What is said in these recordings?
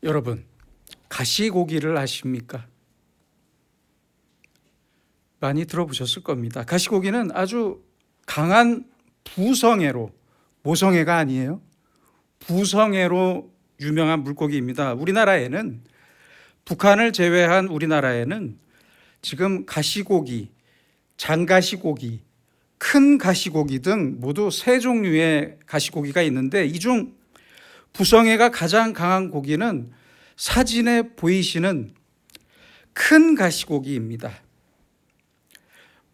여러분, 가시고기를 아십니까? 많이 들어보셨을 겁니다. 가시고기는 아주 강한 부성애로, 모성애가 아니에요. 부성애로 유명한 물고기입니다. 우리나라에는, 북한을 제외한 우리나라에는 지금 가시고기, 장가시고기, 큰 가시고기 등 모두 세 종류의 가시고기가 있는데, 이 중 부성애가 가장 강한 고기는 사진에 보이시는 큰 가시고기입니다.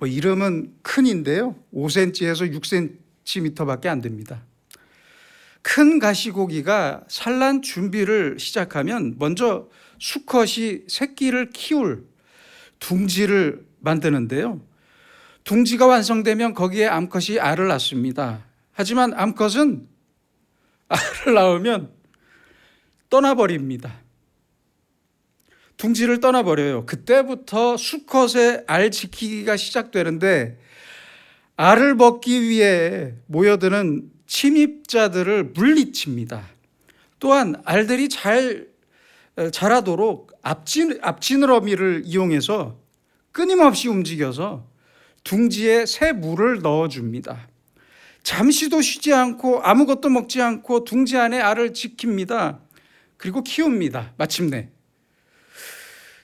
이름은 큰인데요, 5cm에서 6cm밖에 안 됩니다. 큰 가시고기가 산란 준비를 시작하면 먼저 수컷이 새끼를 키울 둥지를 만드는데요, 둥지가 완성되면 거기에 암컷이 알을 낳습니다. 하지만 암컷은 알을 낳으면 떠나버립니다. 둥지를 떠나버려요. 그때부터 수컷의 알 지키기가 시작되는데, 알을 먹기 위해 모여드는 침입자들을 물리칩니다. 또한 알들이 잘 자라도록 앞지느러미를 이용해서 끊임없이 움직여서 둥지에 새 물을 넣어줍니다. 잠시도 쉬지 않고 아무것도 먹지 않고 둥지 안에 알을 지킵니다. 그리고 키웁니다. 마침내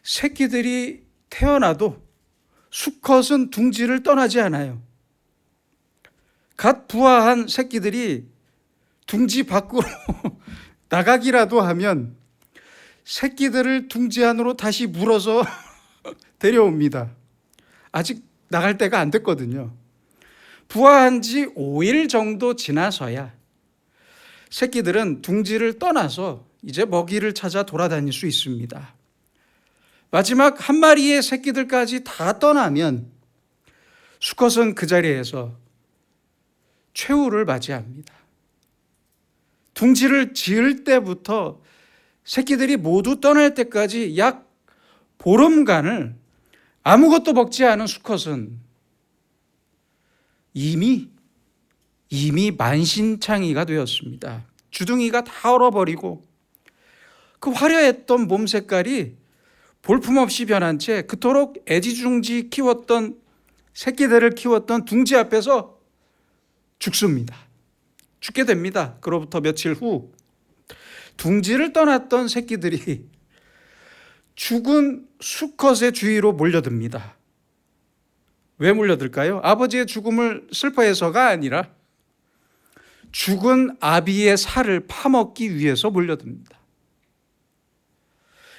새끼들이 태어나도 수컷은 둥지를 떠나지 않아요. 갓 부화한 새끼들이 둥지 밖으로 나가기라도 하면 새끼들을 둥지 안으로 다시 물어서 데려옵니다. 아직 나갈 때가 안 됐거든요. 부화한 지 5일 정도 지나서야 새끼들은 둥지를 떠나서 이제 먹이를 찾아 돌아다닐 수 있습니다. 마지막 한 마리의 새끼들까지 다 떠나면 수컷은 그 자리에서 최후를 맞이합니다. 둥지를 지을 때부터 새끼들이 모두 떠날 때까지 약 보름간을 아무것도 먹지 않은 수컷은 이미 만신창이가 되었습니다. 주둥이가 다 얼어버리고 그 화려했던 몸 색깔이 볼품없이 변한 채 그토록 애지중지 키웠던 새끼들을 키웠던 둥지 앞에서 죽습니다. 죽게 됩니다. 그로부터 며칠 후 둥지를 떠났던 새끼들이 죽은 수컷의 주위로 몰려듭니다. 왜 몰려들까요? 아버지의 죽음을 슬퍼해서가 아니라 죽은 아비의 살을 파먹기 위해서 몰려듭니다.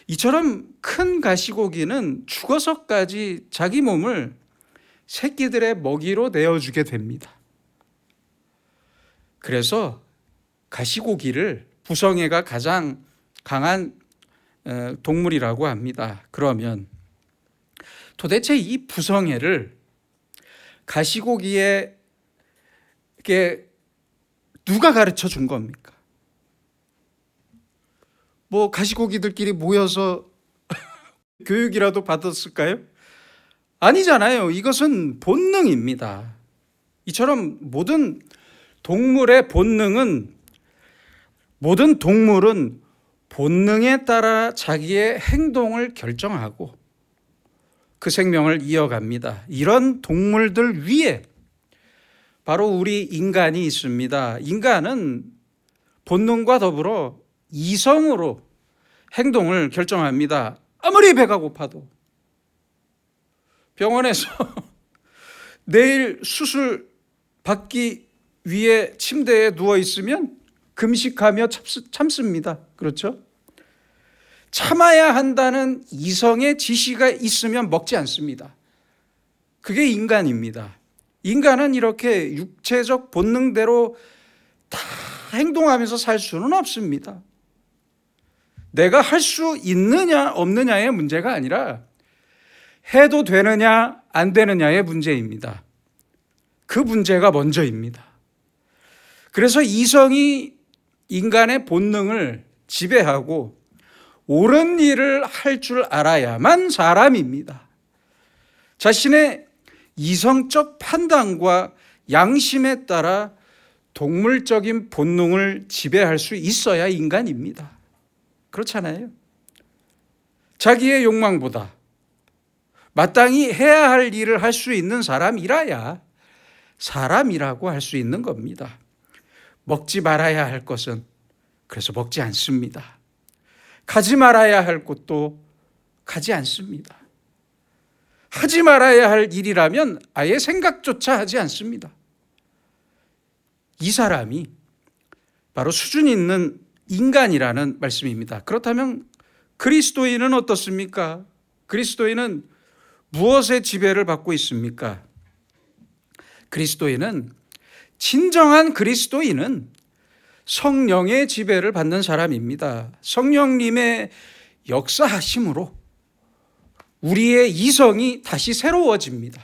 이처럼 큰 가시고기는 죽어서까지 자기 몸을 새끼들의 먹이로 내어주게 됩니다. 그래서 가시고기를 부성애가 가장 강한 동물이라고 합니다. 그러면 도대체 이 부성애를 가시고기에게 누가 가르쳐 준 겁니까? 가시고기들끼리 모여서 교육이라도 받았을까요? 아니잖아요. 이것은 본능입니다. 이처럼 모든 동물은 본능에 따라 자기의 행동을 결정하고 그 생명을 이어갑니다. 이런 동물들 위에 바로 우리 인간이 있습니다. 인간은 본능과 더불어 이성으로 행동을 결정합니다. 아무리 배가 고파도 병원에서 내일 수술 받기 위해 침대에 누워 있으면 금식하며 참습니다. 그렇죠? 참아야 한다는 이성의 지시가 있으면 먹지 않습니다. 그게 인간입니다. 인간은 이렇게 육체적 본능대로 다 행동하면서 살 수는 없습니다. 내가 할 수 있느냐 없느냐의 문제가 아니라 해도 되느냐 안 되느냐의 문제입니다. 그 문제가 먼저입니다. 그래서 이성이 인간의 본능을 지배하고 옳은 일을 할 줄 알아야만 사람입니다. 자신의 이성적 판단과 양심에 따라 동물적인 본능을 지배할 수 있어야 인간입니다. 그렇잖아요. 자기의 욕망보다 마땅히 해야 할 일을 할 수 있는 사람이라야 사람이라고 할 수 있는 겁니다. 먹지 말아야 할 것은 그래서 먹지 않습니다. 가지 말아야 할 곳도 가지 않습니다. 하지 말아야 할 일이라면 아예 생각조차 하지 않습니다. 이 사람이 바로 수준 있는 인간이라는 말씀입니다. 그렇다면 그리스도인은 어떻습니까? 그리스도인은 무엇의 지배를 받고 있습니까? 그리스도인은, 진정한 그리스도인은 성령의 지배를 받는 사람입니다. 성령님의 역사하심으로 우리의 이성이 다시 새로워집니다.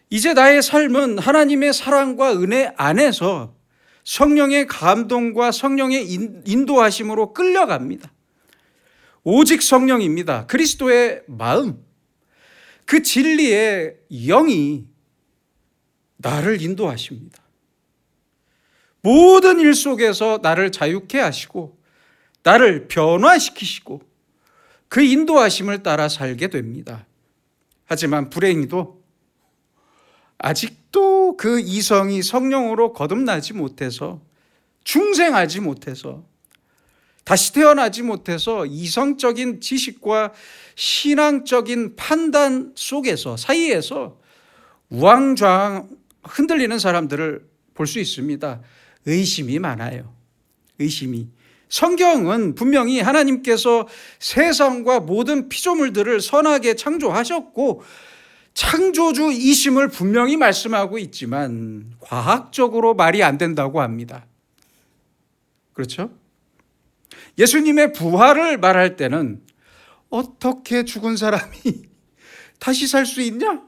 이제 나의 삶은 하나님의 사랑과 은혜 안에서 성령의 감동과 성령의 인도하심으로 끌려갑니다. 오직 성령입니다. 그리스도의 마음, 그 진리의 영이 나를 인도하십니다. 모든 일 속에서 나를 자유케 하시고 나를 변화시키시고 그 인도하심을 따라 살게 됩니다. 하지만 불행히도 아직도 그 이성이 성령으로 거듭나지 못해서, 중생하지 못해서, 다시 태어나지 못해서 이성적인 지식과 신앙적인 판단 속에서, 사이에서 우왕좌왕 흔들리는 사람들을 볼 수 있습니다. 의심이 많아요. 의심이. 성경은 분명히 하나님께서 세상과 모든 피조물들을 선하게 창조하셨고 창조주이심을 분명히 말씀하고 있지만 과학적으로 말이 안 된다고 합니다. 그렇죠? 예수님의 부활을 말할 때는 어떻게 죽은 사람이 다시 살 수 있냐?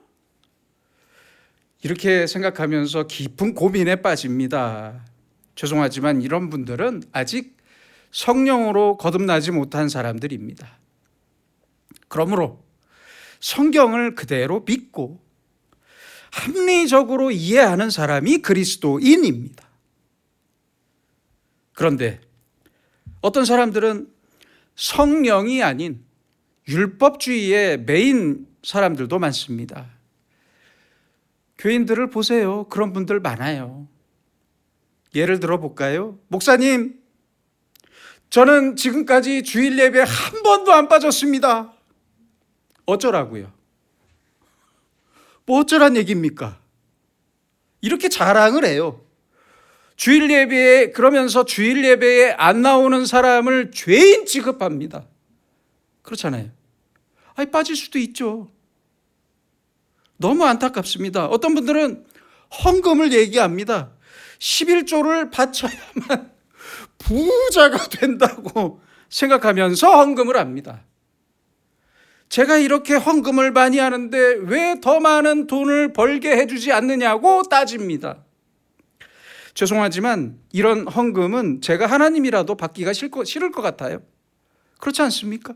이렇게 생각하면서 깊은 고민에 빠집니다. 죄송하지만 이런 분들은 아직 성령으로 거듭나지 못한 사람들입니다. 그러므로 성경을 그대로 믿고 합리적으로 이해하는 사람이 그리스도인입니다. 그런데 어떤 사람들은 성령이 아닌 율법주의에 매인 사람들도 많습니다. 교인들을 보세요. 그런 분들 많아요. 예를 들어 볼까요? 목사님, 저는 지금까지 주일 예배 한 번도 안 빠졌습니다. 어쩌라고요? 뭐 어쩌란 얘기입니까? 이렇게 자랑을 해요. 주일 예배에, 그러면서 주일 예배에 안 나오는 사람을 죄인 취급합니다. 그렇잖아요. 아니, 빠질 수도 있죠. 너무 안타깝습니다. 어떤 분들은 헌금을 얘기합니다. 11조를 바쳐야만 부자가 된다고 생각하면서 헌금을 합니다. 제가 이렇게 헌금을 많이 하는데 왜 더 많은 돈을 벌게 해주지 않느냐고 따집니다. 죄송하지만 이런 헌금은 제가 하나님이라도 받기가 싫을 것 같아요. 그렇지 않습니까?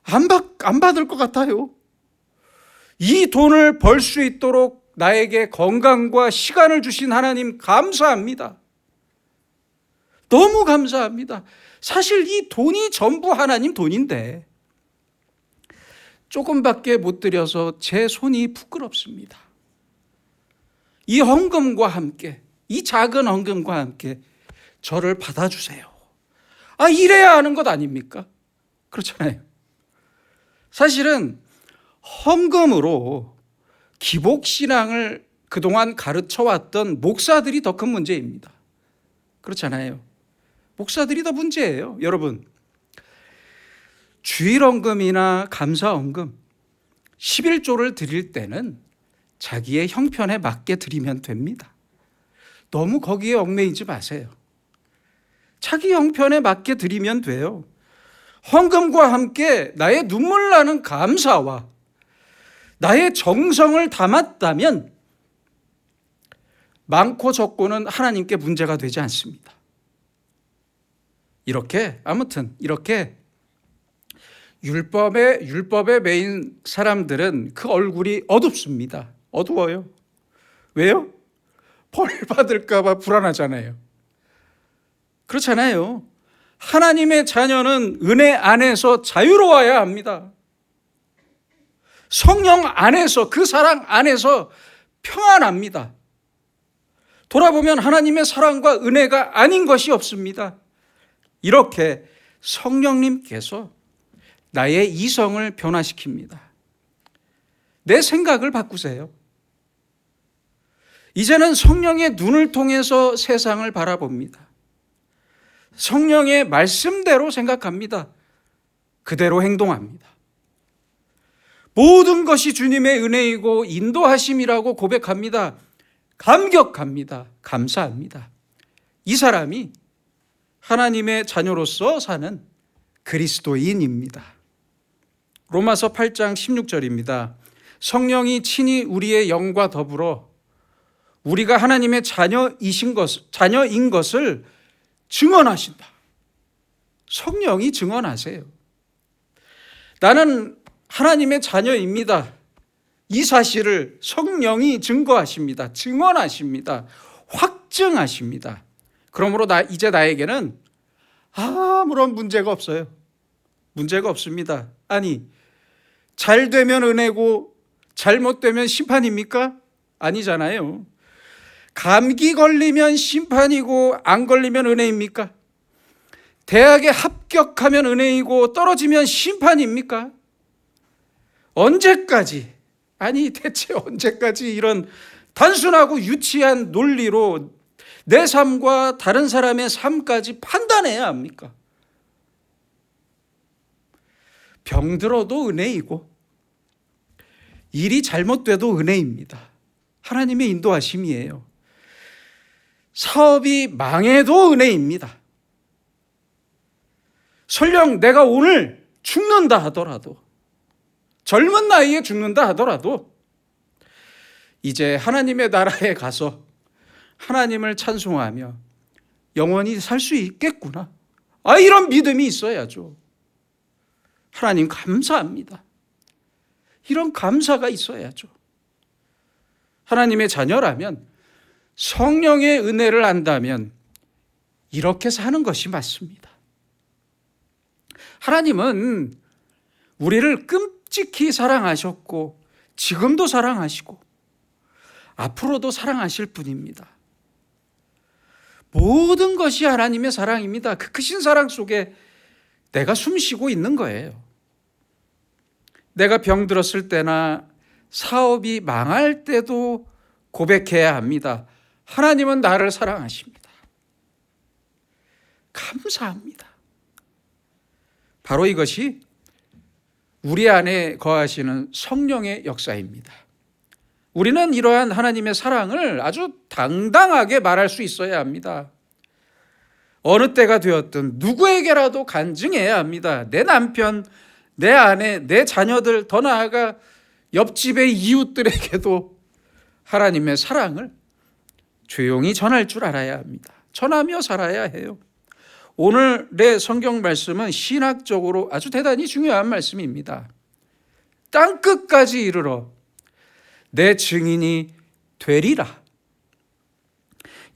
안 받을 것 같아요. 이 돈을 벌 수 있도록 나에게 건강과 시간을 주신 하나님 감사합니다. 너무 감사합니다. 사실 이 돈이 전부 하나님 돈인데 조금밖에 못 드려서 제 손이 부끄럽습니다. 이 헌금과 함께, 이 작은 헌금과 함께 저를 받아주세요. 이래야 하는 것 아닙니까? 그렇잖아요. 사실은 헌금으로 기복신앙을 그동안 가르쳐왔던 목사들이 더 큰 문제입니다. 그렇잖아요. 목사들이 더 문제예요. 여러분, 주일헌금이나 감사헌금 11조를 드릴 때는 자기의 형편에 맞게 드리면 됩니다. 너무 거기에 얽매이지 마세요. 자기 형편에 맞게 드리면 돼요. 헌금과 함께 나의 눈물 나는 감사와 나의 정성을 담았다면 많고 적고는 하나님께 문제가 되지 않습니다. 이렇게 율법에 매인 사람들은 그 얼굴이 어둡습니다. 어두워요. 왜요? 벌 받을까 봐 불안하잖아요. 그렇잖아요. 하나님의 자녀는 은혜 안에서 자유로워야 합니다. 성령 안에서, 그 사랑 안에서 평안합니다. 돌아보면 하나님의 사랑과 은혜가 아닌 것이 없습니다. 이렇게 성령님께서 나의 이성을 변화시킵니다. 내 생각을 바꾸세요. 이제는 성령의 눈을 통해서 세상을 바라봅니다. 성령의 말씀대로 생각합니다. 그대로 행동합니다. 모든 것이 주님의 은혜이고 인도하심이라고 고백합니다. 감격합니다. 감사합니다. 이 사람이 하나님의 자녀로서 사는 그리스도인입니다. 로마서 8장 16절입니다. 성령이 친히 우리의 영과 더불어 우리가 하나님의 자녀인 것을 증언하신다. 성령이 증언하세요. 나는 하나님의 자녀입니다. 이 사실을 성령이 증거하십니다. 증언하십니다. 확증하십니다. 그러므로 이제 나에게는 아무런 문제가 없어요. 문제가 없습니다. 아니, 잘 되면 은혜고 잘못되면 심판입니까? 아니잖아요. 감기 걸리면 심판이고 안 걸리면 은혜입니까? 대학에 합격하면 은혜이고 떨어지면 심판입니까? 언제까지? 아니, 대체 언제까지 이런 단순하고 유치한 논리로 내 삶과 다른 사람의 삶까지 판단해야 합니까? 병들어도 은혜이고 일이 잘못돼도 은혜입니다. 하나님의 인도하심이에요. 사업이 망해도 은혜입니다. 설령 내가 오늘 죽는다 하더라도, 젊은 나이에 죽는다 하더라도 이제 하나님의 나라에 가서 하나님을 찬송하며 영원히 살 수 있겠구나. 이런 믿음이 있어야죠. 하나님 감사합니다. 이런 감사가 있어야죠. 하나님의 자녀라면, 성령의 은혜를 안다면 이렇게 사는 것이 맞습니다. 하나님은 우리를 끔찍히 사랑하셨고 지금도 사랑하시고 앞으로도 사랑하실 분입니다. 모든 것이 하나님의 사랑입니다. 그 크신 사랑 속에 내가 숨쉬고 있는 거예요. 내가 병들었을 때나 사업이 망할 때도 고백해야 합니다. 하나님은 나를 사랑하십니다. 감사합니다. 바로 이것이 우리 안에 거하시는 성령의 역사입니다. 우리는 이러한 하나님의 사랑을 아주 당당하게 말할 수 있어야 합니다. 어느 때가 되었든 누구에게라도 간증해야 합니다. 내 남편, 내 아내, 내 자녀들, 더 나아가 옆집의 이웃들에게도 하나님의 사랑을 조용히 전할 줄 알아야 합니다. 전하며 살아야 해요. 오늘의 성경 말씀은 신학적으로 아주 대단히 중요한 말씀입니다. 땅끝까지 이르러 내 증인이 되리라.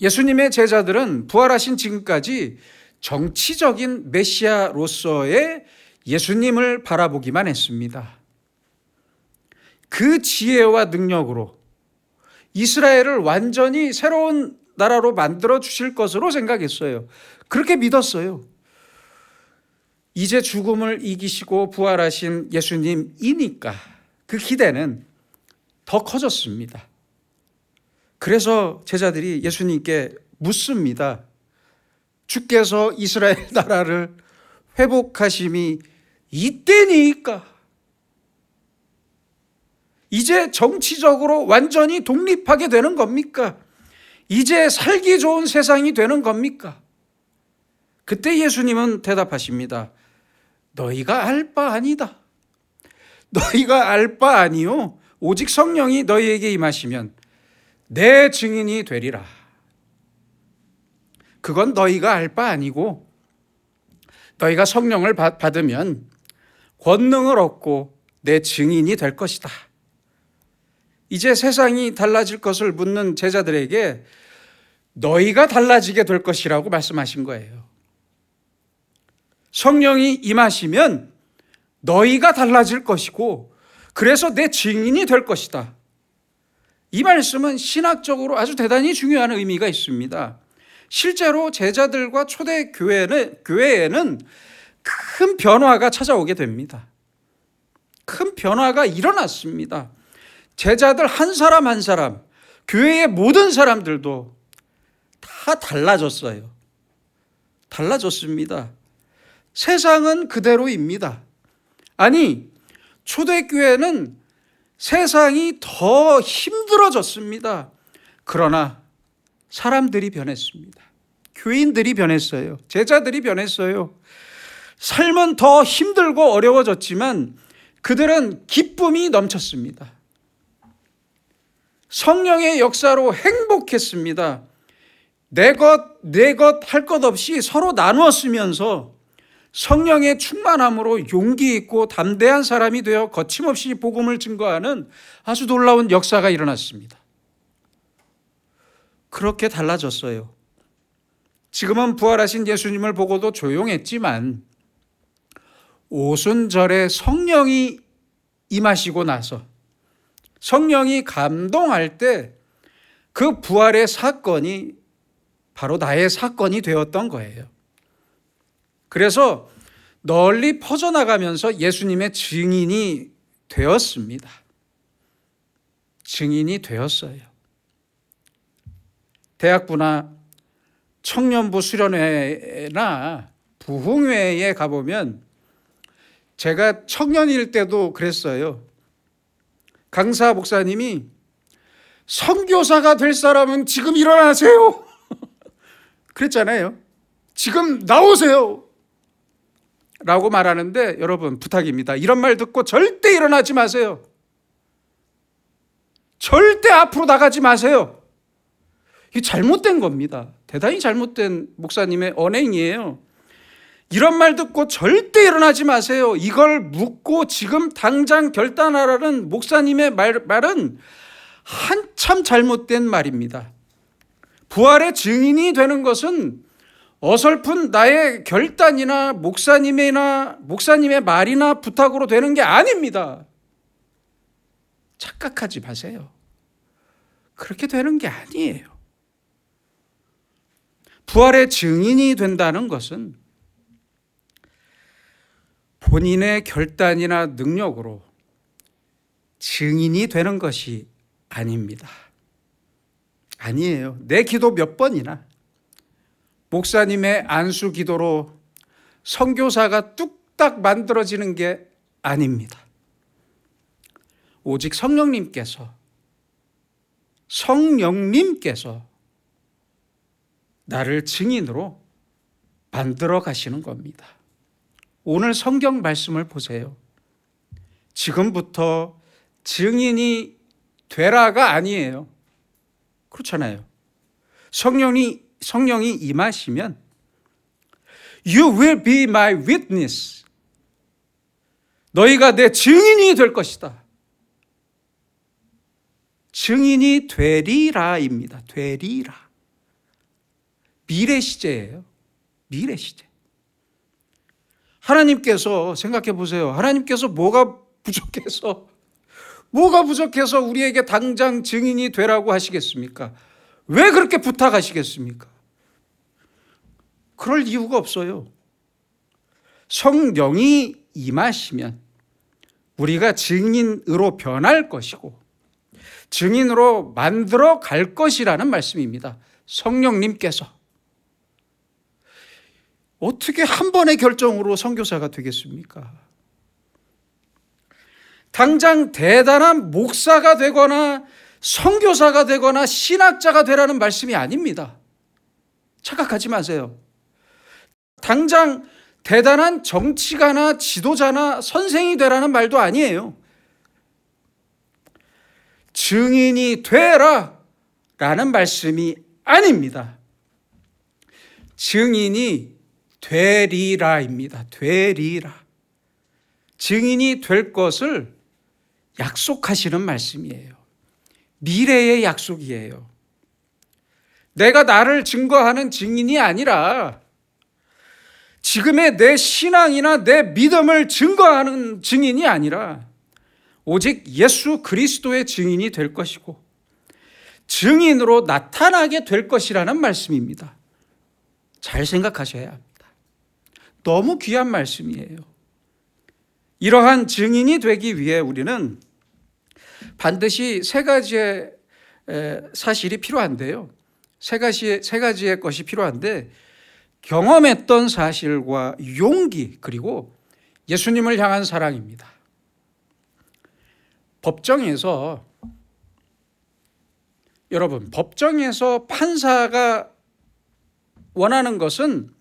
예수님의 제자들은 부활하신 지금까지 정치적인 메시아로서의 예수님을 바라보기만 했습니다. 그 지혜와 능력으로 이스라엘을 완전히 새로운 나라로 만들어 주실 것으로 생각했어요. 그렇게 믿었어요. 이제 죽음을 이기시고 부활하신 예수님이니까 그 기대는 더 커졌습니다. 그래서 제자들이 예수님께 묻습니다. 주께서 이스라엘 나라를 회복하심이 이때니까? 이제 정치적으로 완전히 독립하게 되는 겁니까? 이제 살기 좋은 세상이 되는 겁니까? 그때 예수님은 대답하십니다. 너희가 알 바 아니다. 너희가 알 바 아니요. 오직 성령이 너희에게 임하시면 내 증인이 되리라. 그건 너희가 알 바 아니고, 너희가 성령을 받으면 권능을 얻고 내 증인이 될 것이다. 이제 세상이 달라질 것을 묻는 제자들에게 너희가 달라지게 될 것이라고 말씀하신 거예요. 성령이 임하시면 너희가 달라질 것이고 그래서 내 증인이 될 것이다. 이 말씀은 신학적으로 아주 대단히 중요한 의미가 있습니다. 실제로 제자들과 초대 교회에는 큰 변화가 찾아오게 됩니다. 큰 변화가 일어났습니다. 제자들 한 사람 한 사람, 교회의 모든 사람들도 다 달라졌어요. 달라졌습니다. 세상은 그대로입니다. 아니, 초대교회는 세상이 더 힘들어졌습니다. 그러나 사람들이 변했습니다. 교인들이 변했어요. 제자들이 변했어요. 삶은 더 힘들고 어려워졌지만 그들은 기쁨이 넘쳤습니다. 성령의 역사로 행복했습니다. 내 것 할 것 없이 서로 나누어 쓰면서 성령의 충만함으로 용기 있고 담대한 사람이 되어 거침없이 복음을 증거하는 아주 놀라운 역사가 일어났습니다. 그렇게 달라졌어요. 지금은 부활하신 예수님을 보고도 조용했지만 오순절에 성령이 임하시고 나서 성령이 감동할 때 그 부활의 사건이 바로 나의 사건이 되었던 거예요. 그래서 널리 퍼져나가면서 예수님의 증인이 되었습니다. 증인이 되었어요. 대학부나 청년부 수련회나 부흥회에 가보면 제가 청년일 때도 그랬어요. 강사 목사님이 선교사가 될 사람은 지금 일어나세요. 그랬잖아요. 지금 나오세요. 라고 말하는데 여러분 부탁입니다. 이런 말 듣고 절대 일어나지 마세요. 절대 앞으로 나가지 마세요. 이게 잘못된 겁니다. 대단히 잘못된 목사님의 언행이에요. 이런 말 듣고 절대 일어나지 마세요. 이걸 묻고 지금 당장 결단하라는 목사님의 말은 한참 잘못된 말입니다. 부활의 증인이 되는 것은 어설픈 나의 결단이나 목사님의 말이나 부탁으로 되는 게 아닙니다. 착각하지 마세요. 그렇게 되는 게 아니에요. 부활의 증인이 된다는 것은 본인의 결단이나 능력으로 증인이 되는 것이 아닙니다. 아니에요. 내 기도 몇 번이나 목사님의 안수 기도로 선교사가 뚝딱 만들어지는 게 아닙니다. 오직 성령님께서 나를 증인으로 만들어 가시는 겁니다. 오늘 성경 말씀을 보세요. 지금부터 증인이 되라가 아니에요. 그렇잖아요. 성령이 임하시면 You will be my witness. 너희가 내 증인이 될 것이다. 증인이 되리라입니다. 되리라. 미래 시제예요. 미래 시제. 하나님께서 생각해 보세요. 하나님께서 뭐가 부족해서 우리에게 당장 증인이 되라고 하시겠습니까? 왜 그렇게 부탁하시겠습니까? 그럴 이유가 없어요. 성령이 임하시면 우리가 증인으로 변할 것이고 증인으로 만들어 갈 것이라는 말씀입니다. 성령님께서. 어떻게 한 번의 결정으로 선교사가 되겠습니까? 당장 대단한 목사가 되거나 선교사가 되거나 신학자가 되라는 말씀이 아닙니다. 착각하지 마세요. 당장 대단한 정치가나 지도자나 선생이 되라는 말도 아니에요. 증인이 되라 라는 말씀이 아닙니다. 증인이 되리라입니다. 되리라. 증인이 될 것을 약속하시는 말씀이에요. 미래의 약속이에요. 내가 나를 증거하는 증인이 아니라 지금의 내 신앙이나 내 믿음을 증거하는 증인이 아니라 오직 예수 그리스도의 증인이 될 것이고 증인으로 나타나게 될 것이라는 말씀입니다. 잘 생각하셔야 합니다. 너무 귀한 말씀이에요. 이러한 증인이 되기 위해 우리는 반드시 세 가지의 사실이 필요한데요. 세 가지의 것이 필요한데 경험했던 사실과 용기 그리고 예수님을 향한 사랑입니다. 법정에서 판사가 원하는 것은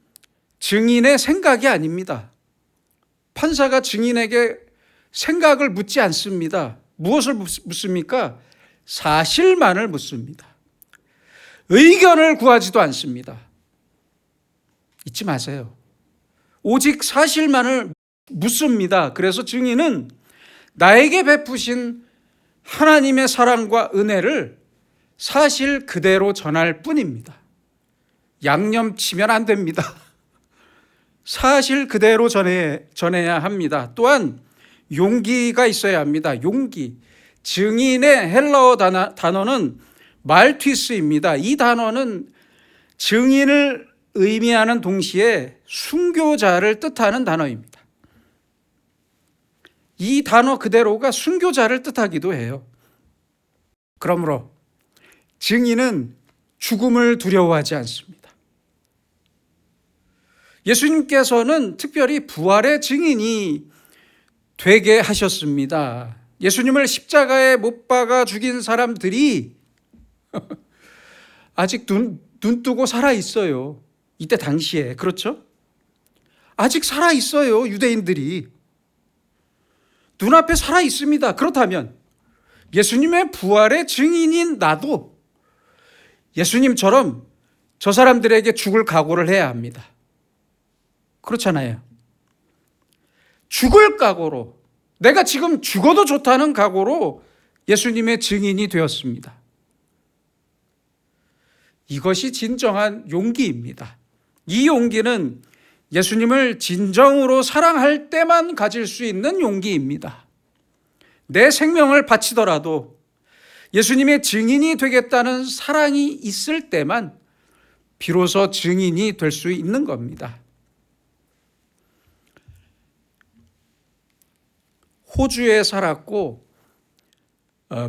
증인의 생각이 아닙니다. 판사가 증인에게 생각을 묻지 않습니다. 무엇을 묻습니까? 사실만을 묻습니다. 의견을 구하지도 않습니다. 잊지 마세요. 오직 사실만을 묻습니다. 그래서 증인은 나에게 베푸신 하나님의 사랑과 은혜를 사실 그대로 전할 뿐입니다. 양념치면 안 됩니다. 사실 그대로 전해야 합니다. 또한 용기가 있어야 합니다. 용기. 증인의 헬라어 단어는 말티스입니다. 이 단어는 증인을 의미하는 동시에 순교자를 뜻하는 단어입니다. 이 단어 그대로가 순교자를 뜻하기도 해요. 그러므로 증인은 죽음을 두려워하지 않습니다. 예수님께서는 특별히 부활의 증인이 되게 하셨습니다. 예수님을 십자가에 못 박아 죽인 사람들이 아직 눈 뜨고 살아 있어요. 이때 당시에. 그렇죠? 아직 살아 있어요. 유대인들이. 눈앞에 살아 있습니다. 그렇다면 예수님의 부활의 증인인 나도 예수님처럼 저 사람들에게 죽을 각오를 해야 합니다. 그렇잖아요. 죽을 각오로, 내가 지금 죽어도 좋다는 각오로 예수님의 증인이 되었습니다. 이것이 진정한 용기입니다. 이 용기는 예수님을 진정으로 사랑할 때만 가질 수 있는 용기입니다. 내 생명을 바치더라도 예수님의 증인이 되겠다는 사랑이 있을 때만 비로소 증인이 될 수 있는 겁니다. 호주에 살았고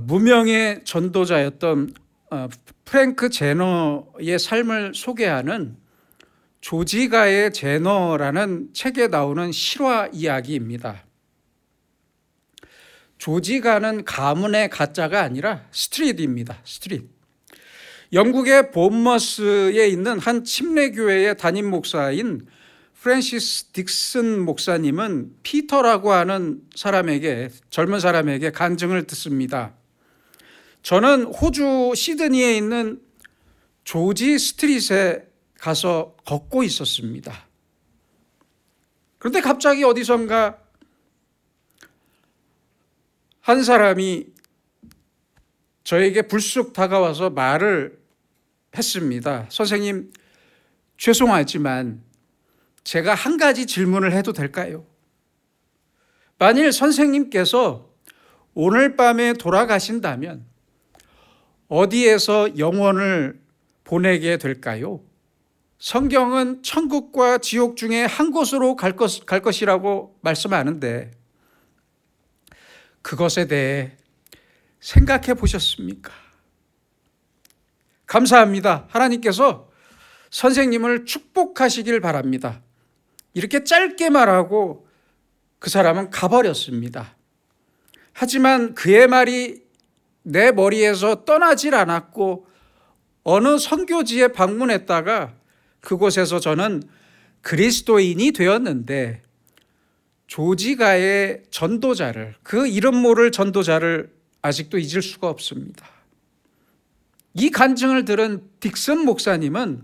무명의 전도자였던 프랭크 제너의 삶을 소개하는 조지가의 제너라는 책에 나오는 실화 이야기입니다. 조지가는 가문의 가짜가 아니라 스트릿입니다. 스트릿. 영국의 본머스에 있는 한 침례교회의 담임 목사인 프랜시스 딕슨 목사님은 피터라고 하는 젊은 사람에게 간증을 듣습니다. 저는 호주 시드니에 있는 조지 스트릿에 가서 걷고 있었습니다. 그런데 갑자기 어디선가 한 사람이 저에게 불쑥 다가와서 말을 했습니다. 선생님, 죄송하지만 제가 한 가지 질문을 해도 될까요? 만일 선생님께서 오늘 밤에 돌아가신다면 어디에서 영혼을 보내게 될까요? 성경은 천국과 지옥 중에 한 곳으로 갈 것이라고 말씀하는데 그것에 대해 생각해 보셨습니까? 감사합니다. 하나님께서 선생님을 축복하시길 바랍니다. 이렇게 짧게 말하고 그 사람은 가버렸습니다. 하지만 그의 말이 내 머리에서 떠나질 않았고 어느 선교지에 방문했다가 그곳에서 저는 그리스도인이 되었는데 조지가의 전도자를, 그 이름 모를 전도자를 아직도 잊을 수가 없습니다. 이 간증을 들은 딕슨 목사님은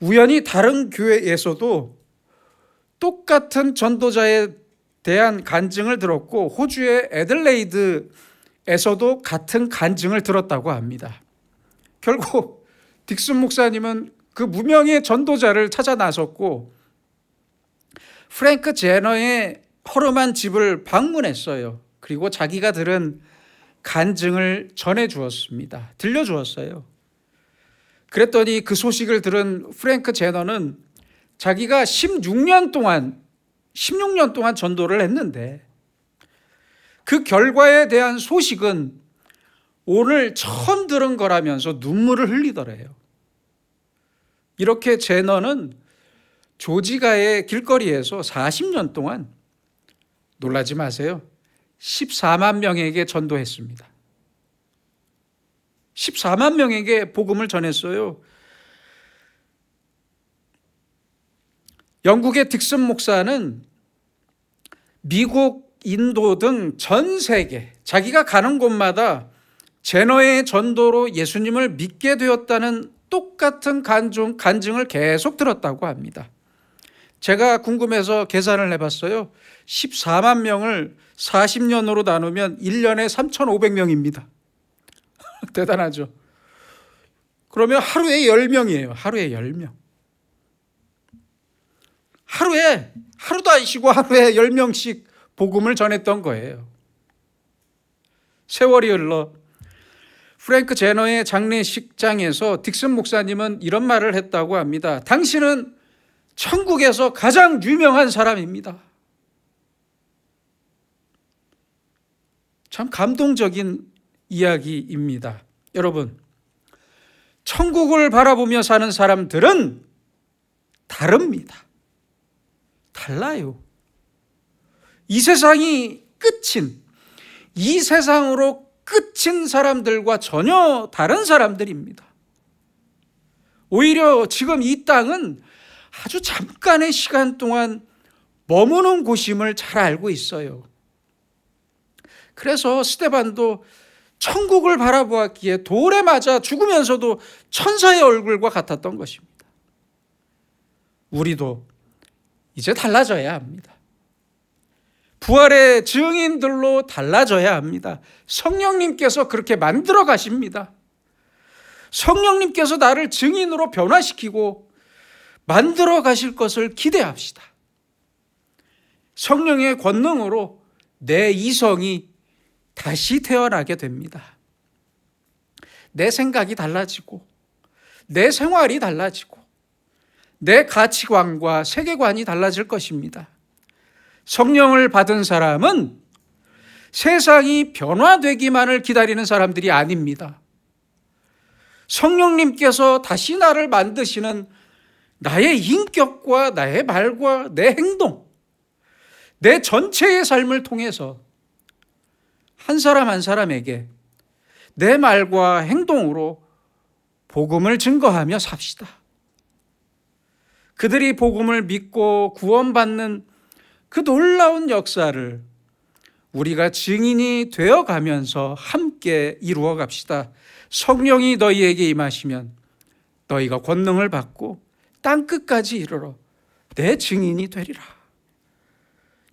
우연히 다른 교회에서도 똑같은 전도자에 대한 간증을 들었고 호주의 애들레이드에서도 같은 간증을 들었다고 합니다. 결국 딕슨 목사님은 그 무명의 전도자를 찾아 나섰고 프랭크 제너의 허름한 집을 방문했어요. 그리고 자기가 들은 간증을 전해 주었습니다. 들려 주었어요. 그랬더니 그 소식을 들은 프랭크 제너는 자기가 16년 동안 전도를 했는데 그 결과에 대한 소식은 오늘 처음 들은 거라면서 눈물을 흘리더래요. 이렇게 제너는 조지가의 길거리에서 40년 동안, 놀라지 마세요, 14만 명에게 전도했습니다. 14만 명에게 복음을 전했어요. 영국의 딕슨 목사는 미국, 인도 등 전 세계 자기가 가는 곳마다 제너의 전도로 예수님을 믿게 되었다는 똑같은 간증을 계속 들었다고 합니다. 제가 궁금해서 계산을 해봤어요. 14만 명을 40년으로 나누면 1년에 3,500명입니다. 대단하죠. 그러면 하루에 10명이에요. 하루에 10명. 하루도 안 쉬고 하루에 10명씩 복음을 전했던 거예요. 세월이 흘러 프랭크 제너의 장례식장에서 딕슨 목사님은 이런 말을 했다고 합니다. 당신은 천국에서 가장 유명한 사람입니다. 참 감동적인 이야기입니다. 여러분, 천국을 바라보며 사는 사람들은 다릅니다. 달라요. 이 세상이 끝인, 이 세상으로 끝인 사람들과 전혀 다른 사람들입니다. 오히려 지금 이 땅은 아주 잠깐의 시간 동안 머무는 곳임을 잘 알고 있어요. 그래서 스데반도 천국을 바라보았기에 돌에 맞아 죽으면서도 천사의 얼굴과 같았던 것입니다. 우리도 이제 달라져야 합니다. 부활의 증인들로 달라져야 합니다. 성령님께서 그렇게 만들어 가십니다. 성령님께서 나를 증인으로 변화시키고 만들어 가실 것을 기대합시다. 성령의 권능으로 내 이성이 다시 태어나게 됩니다. 내 생각이 달라지고 내 생활이 달라지고 내 가치관과 세계관이 달라질 것입니다. 성령을 받은 사람은 세상이 변화되기만을 기다리는 사람들이 아닙니다. 성령님께서 다시 나를 만드시는 나의 인격과 나의 말과 내 행동, 내 전체의 삶을 통해서 한 사람 한 사람에게 내 말과 행동으로 복음을 증거하며 삽시다. 그들이 복음을 믿고 구원받는 그 놀라운 역사를 우리가 증인이 되어가면서 함께 이루어 갑시다. 성령이 너희에게 임하시면 너희가 권능을 받고 땅끝까지 이르러 내 증인이 되리라.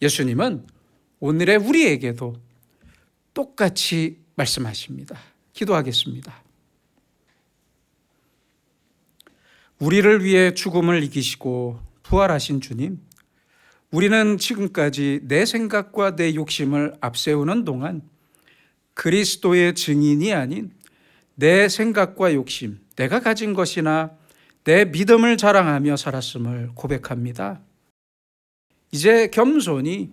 예수님은 오늘의 우리에게도 똑같이 말씀하십니다. 기도하겠습니다. 우리를 위해 죽음을 이기시고 부활하신 주님, 우리는 지금까지 내 생각과 내 욕심을 앞세우는 동안 그리스도의 증인이 아닌 내 생각과 욕심, 내가 가진 것이나 내 믿음을 자랑하며 살았음을 고백합니다. 이제 겸손히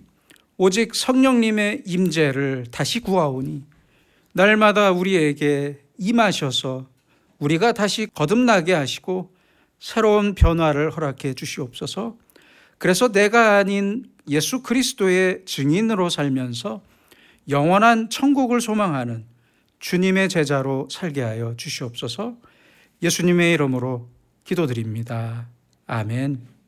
오직 성령님의 임재를 다시 구하오니 날마다 우리에게 임하셔서 우리가 다시 거듭나게 하시고 새로운 변화를 허락해 주시옵소서. 그래서 내가 아닌 예수 그리스도의 증인으로 살면서 영원한 천국을 소망하는 주님의 제자로 살게 하여 주시옵소서. 예수님의 이름으로 기도드립니다. 아멘.